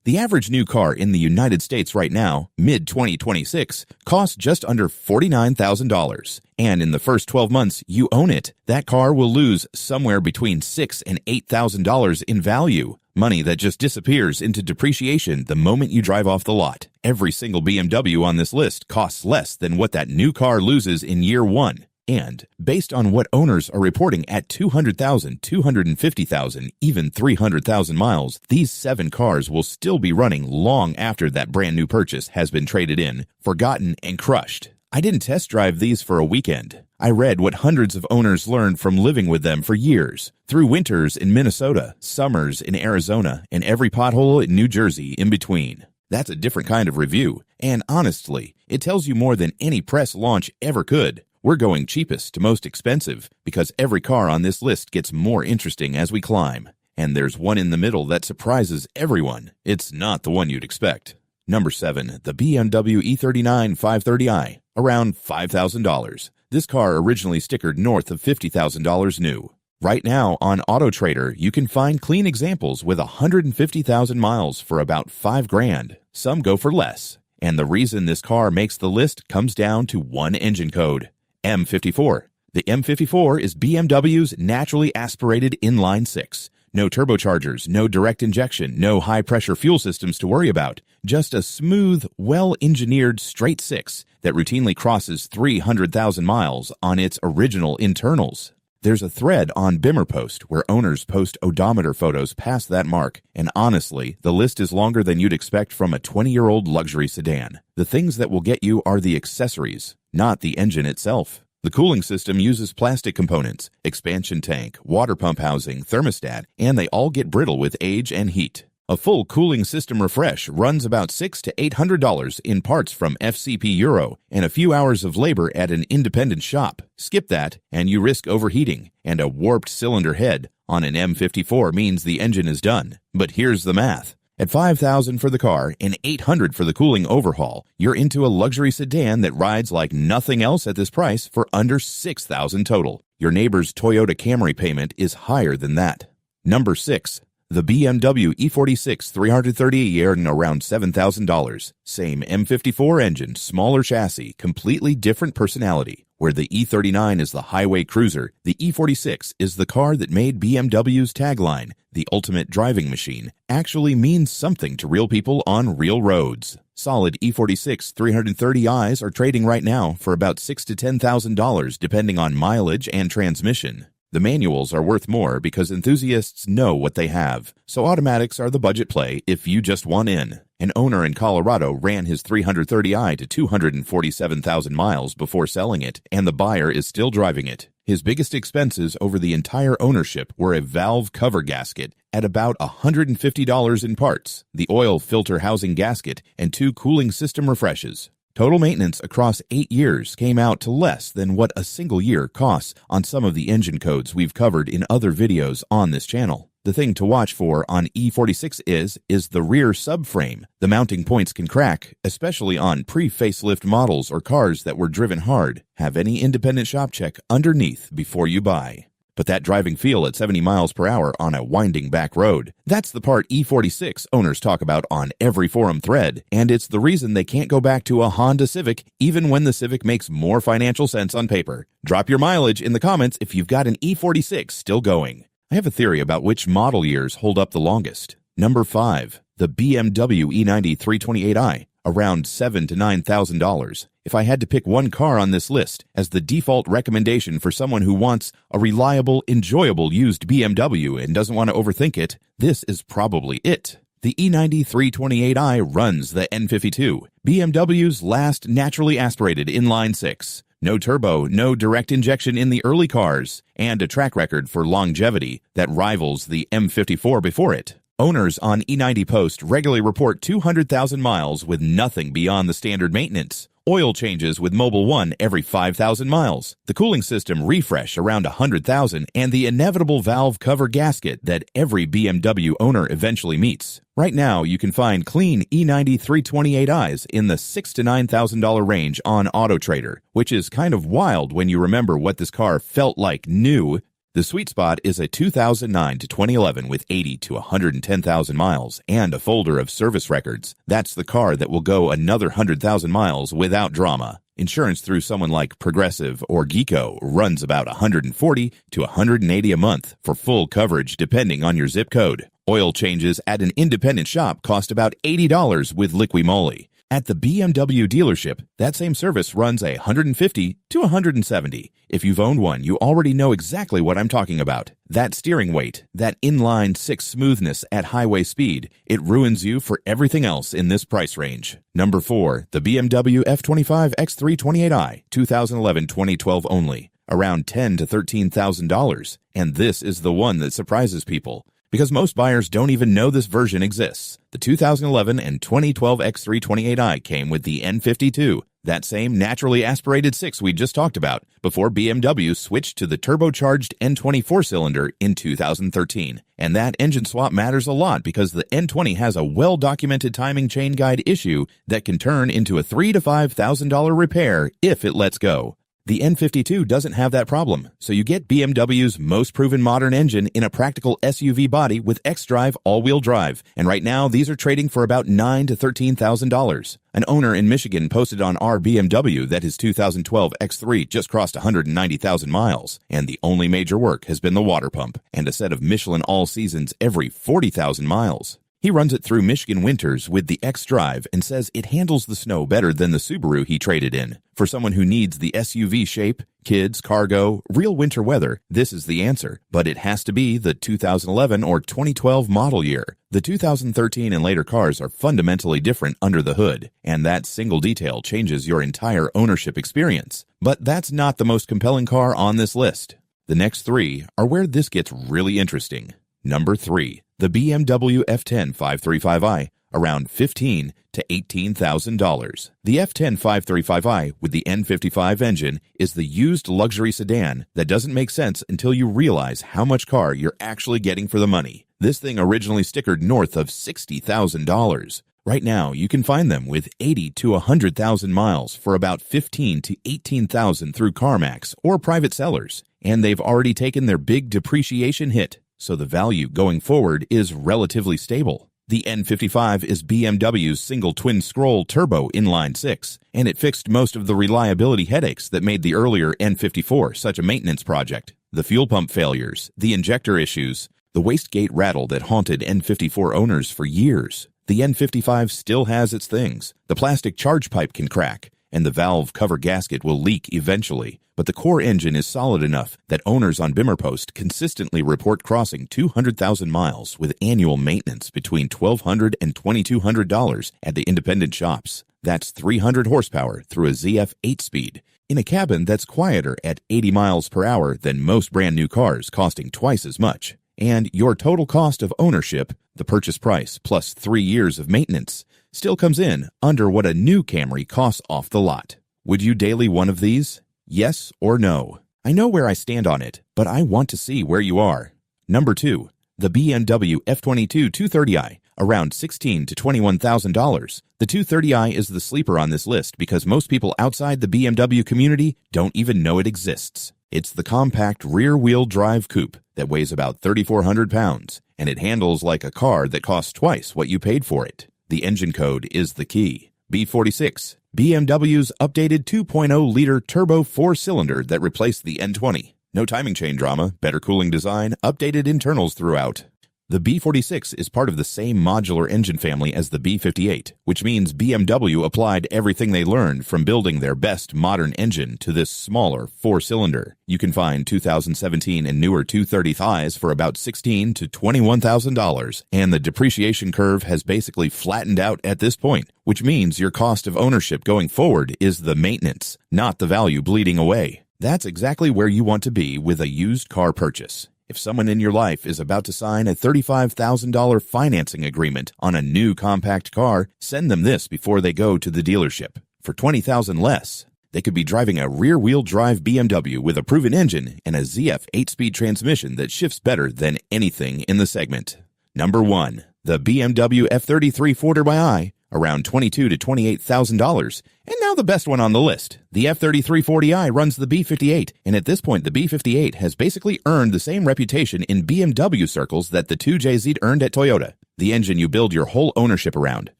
The average new car in the United States right now, mid-2026, costs just under $49,000. And in the first 12 months you own it, that car will lose somewhere between $6,000 and $8,000 in value. Money that just disappears into depreciation the moment you drive off the lot. Every single BMW on this list costs less than what that new car loses in year one. And based on what owners are reporting at 200,000, 250,000, even 300,000 miles, these 7 cars will still be running long after that brand new purchase has been traded in, forgotten, and crushed. I didn't test drive these for a weekend. I read what hundreds of owners learned from living with them for years, through winters in Minnesota, summers in Arizona, and every pothole in New Jersey in between. That's a different kind of review, and honestly, it tells you more than any press launch ever could. We're going cheapest to most expensive because every car on this list gets more interesting as we climb. And there's one in the middle that surprises everyone. It's not the one you'd expect. Number 7, the BMW E39 530i, around $5,000. This car originally stickered north of $50,000 new. Right now on AutoTrader, you can find clean examples with 150,000 miles for about $5,000. Some go for less. And the reason this car makes the list comes down to one engine code. M54. The M54 is BMW's naturally aspirated inline-6. No turbochargers, no direct injection, no high-pressure fuel systems to worry about. Just a smooth, well-engineered straight 6 that routinely crosses 300,000 miles on its original internals. There's a thread on BimmerPost where owners post odometer photos past that mark, and honestly, the list is longer than you'd expect from a 20-year-old luxury sedan. The things that will get you are the accessories, not the engine itself. The cooling system uses plastic components, expansion tank, water pump housing, thermostat, and they all get brittle with age and heat. A full cooling system refresh runs about $600 to $800 in parts from FCP Euro and a few hours of labor at an independent shop. Skip that, and you risk overheating, and a warped cylinder head on an M54 means the engine is done. But here's the math. At $5,000 for the car and $800 for the cooling overhaul, you're into a luxury sedan that rides like nothing else at this price for under $6,000 total. Your neighbor's Toyota Camry payment is higher than that. Number 6. The BMW E46 330 earned around $7,000. Same M54 engine, smaller chassis, completely different personality. Where the E39 is the highway cruiser, the E46 is the car that made BMW's tagline, the ultimate driving machine, actually means something to real people on real roads. Solid E46 330i's are trading right now for about $6,000 to $10,000 depending on mileage and transmission. The manuals are worth more because enthusiasts know what they have, so automatics are the budget play if you just want in. An owner in Colorado ran his 330i to 247,000 miles before selling it, and the buyer is still driving it. His biggest expenses over the entire ownership were a valve cover gasket at about $150 in parts, the oil filter housing gasket, and 2 cooling system refreshes. Total maintenance across 8 years came out to less than what a single year costs on some of the engine codes we've covered in other videos on this channel. The thing to watch for on E46 is the rear subframe. The mounting points can crack, especially on pre-facelift models or cars that were driven hard. Have any independent shop check underneath before you buy. But that driving feel at 70 miles per hour on a winding back road, that's the part E46 owners talk about on every forum thread, and it's the reason they can't go back to a Honda Civic even when the Civic makes more financial sense on paper. Drop your mileage in the comments if you've got an E46 still going. I have a theory about which model years hold up the longest. Number 5, the BMW E90 328i, around $7,000 to $9,000. If I had to pick one car on this list as the default recommendation for someone who wants a reliable, enjoyable used BMW and doesn't want to overthink it, this is probably it. The E90 328i runs the N52, BMW's last naturally aspirated inline-6. No turbo, no direct injection in the early cars, and a track record for longevity that rivals the M54 before it. Owners on E90 Post regularly report 200,000 miles with nothing beyond the standard maintenance. Oil changes with Mobil 1 every 5,000 miles. The cooling system refresh around 100,000 and the inevitable valve cover gasket that every BMW owner eventually meets. Right now, you can find clean E90 328i's in the $6,000 to $9,000 range on AutoTrader, which is kind of wild when you remember what this car felt like new The sweet spot is a 2009 to 2011 with 80 to 110,000 miles and a folder of service records. That's the car that will go another 100,000 miles without drama. Insurance through someone like Progressive or Geco runs about $140 to $180 a month for full coverage depending on your zip code. Oil changes at an independent shop cost about $80 with Liqui Moly. At the BMW dealership, that same service runs $150 to $170. If you've owned one, you already know exactly what I'm talking about. That steering weight, that inline six smoothness at highway speed, it ruins you for everything else in this price range. Number 4, the BMW F25 X3 28i, 2011-2012 only, around $10,000 to $13,000. And this is the one that surprises people, because most buyers don't even know this version exists. The 2011 and 2012 X3 28i came with the N52, that same naturally aspirated 6 we just talked about, before BMW switched to the turbocharged N24 cylinder in 2013. And that engine swap matters a lot because the N20 has a well-documented timing chain guide issue that can turn into a $3,000 to $5,000 repair if it lets go. The N52 doesn't have that problem, so you get BMW's most proven modern engine in a practical SUV body with xDrive all-wheel drive, and right now these are trading for about $9,000 to $13,000. An owner in Michigan posted on our BMW that his 2012 X3 just crossed 190,000 miles, and the only major work has been the water pump and a set of Michelin All Seasons every 40,000 miles. He runs it through Michigan winters with the xDrive and says it handles the snow better than the Subaru he traded in. For someone who needs the SUV shape, kids, cargo, real winter weather, this is the answer. But it has to be the 2011 or 2012 model year. The 2013 and later cars are fundamentally different under the hood, and that single detail changes your entire ownership experience. But that's not the most compelling car on this list. The next 3 are where this gets really interesting. Number 3. The BMW F10 535i, around $15,000 to $18,000. The F10 535i with the N55 engine is the used luxury sedan that doesn't make sense until you realize how much car you're actually getting for the money. This thing originally stickered north of $60,000. Right now, you can find them with 80 to 100,000 miles for about $15,000 to $18,000 through CarMax or private sellers, and they've already taken their big depreciation hit, so the value going forward is relatively stable. The N55 is BMW's single twin-scroll turbo inline 6, and it fixed most of the reliability headaches that made the earlier N54 such a maintenance project. The fuel pump failures, the injector issues, the wastegate rattle that haunted N54 owners for years. The N55 still has its things. The plastic charge pipe can crack, and the valve cover gasket will leak eventually. But the core engine is solid enough that owners on BimmerPost consistently report crossing 200,000 miles with annual maintenance between $1,200 and $2,200 at the independent shops. That's 300 horsepower through a ZF 8-speed in a cabin that's quieter at 80 miles per hour than most brand new cars, costing twice as much. And your total cost of ownership, the purchase price plus 3 years of maintenance, still comes in under what a new Camry costs off the lot. Would you daily one of these? Yes or no? I know where I stand on it, but I want to see where you are. Number 2, the BMW F22 230i, around $16,000 to $21,000. The 230i is the sleeper on this list because most people outside the BMW community don't even know it exists. It's the compact rear-wheel drive coupe that weighs about 3,400 pounds, and it handles like a car that costs twice what you paid for it. The engine code is the key. B46, BMW's updated 2.0-liter turbo 4-cylinder that replaced the N20. No timing chain drama, better cooling design, updated internals throughout. The B46 is part of the same modular engine family as the B58, which means BMW applied everything they learned from building their best modern engine to this smaller 4-cylinder. You can find 2017 and newer 230is for about $16,000 to $21,000, and the depreciation curve has basically flattened out at this point, which means your cost of ownership going forward is the maintenance, not the value bleeding away. That's exactly where you want to be with a used car purchase. If someone in your life is about to sign a $35,000 financing agreement on a new compact car, send them this before they go to the dealership. For $20,000 less, they could be driving a rear-wheel drive BMW with a proven engine and a ZF 8-speed transmission that shifts better than anything in the segment. Number 1, the BMW F30 3/4xi, around $22,000 to $28,000. And now the best one on the list. The F30 340i runs the B58, and at this point the B58 has basically earned the same reputation in BMW circles that the 2JZ earned at Toyota. The engine you build your whole ownership around.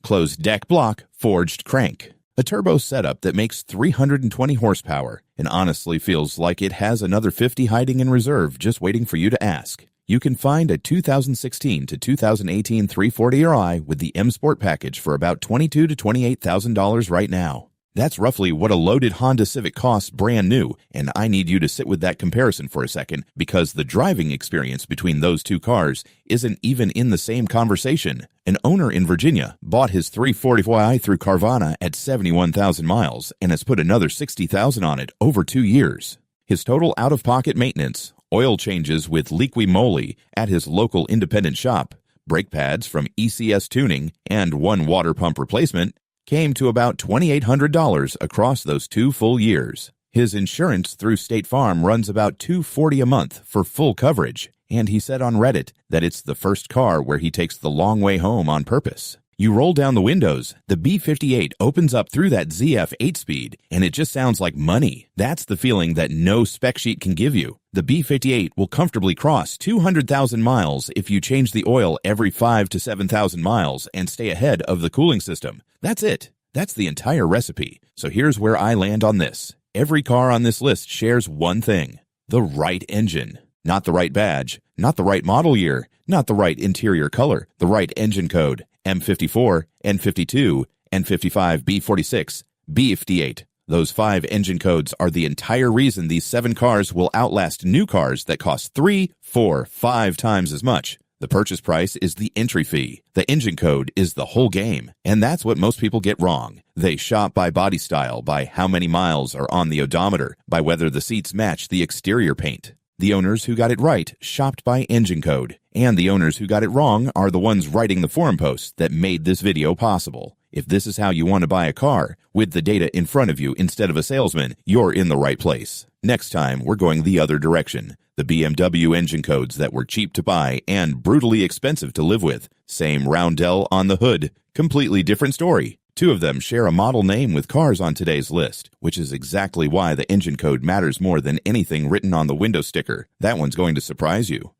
Closed deck block, forged crank. A turbo setup that makes 320 horsepower and honestly feels like it has another 50 hiding in reserve just waiting for you to ask. You can find a 2016 to 2018 340i with the M Sport package for about $22,000 to $28,000 right now. That's roughly what a loaded Honda Civic costs brand new, and I need you to sit with that comparison for a second because the driving experience between those two cars isn't even in the same conversation. An owner in Virginia bought his 340i through Carvana at 71,000 miles and has put another 60,000 on it over 2 years. His total out-of-pocket maintenance, oil changes with Liqui Moly at his local independent shop, brake pads from ECS Tuning, and one water pump replacement came to about $2,800 across those 2 full years. His insurance through State Farm runs about $240 a month for full coverage, and he said on Reddit that it's the first car where he takes the long way home on purpose. You roll down the windows, the B58 opens up through that ZF 8-speed, and it just sounds like money. That's the feeling that no spec sheet can give you. The B58 will comfortably cross 200,000 miles if you change the oil every 5,000 to 7,000 miles and stay ahead of the cooling system. That's it. That's the entire recipe. So here's where I land on this. Every car on this list shares one thing: the right engine. Not the right badge, not the right model year, not the right interior color, the right engine code. M54, N52, N55, B46, B58. Those 5 engine codes are the entire reason these 7 cars will outlast new cars that cost 3, 4, 5 times as much. The purchase price is the entry fee. The engine code is the whole game. And that's what most people get wrong. They shop by body style, by how many miles are on the odometer, by whether the seats match the exterior paint. The owners who got it right shopped by engine code, and the owners who got it wrong are the ones writing the forum posts that made this video possible. If this is how you want to buy a car, with the data in front of you instead of a salesman, you're in the right place. Next time, we're going the other direction. The BMW engine codes that were cheap to buy and brutally expensive to live with. Same roundel on the hood, completely different story. 2 of them share a model name with cars on today's list, which is exactly why the engine code matters more than anything written on the window sticker. That one's going to surprise you.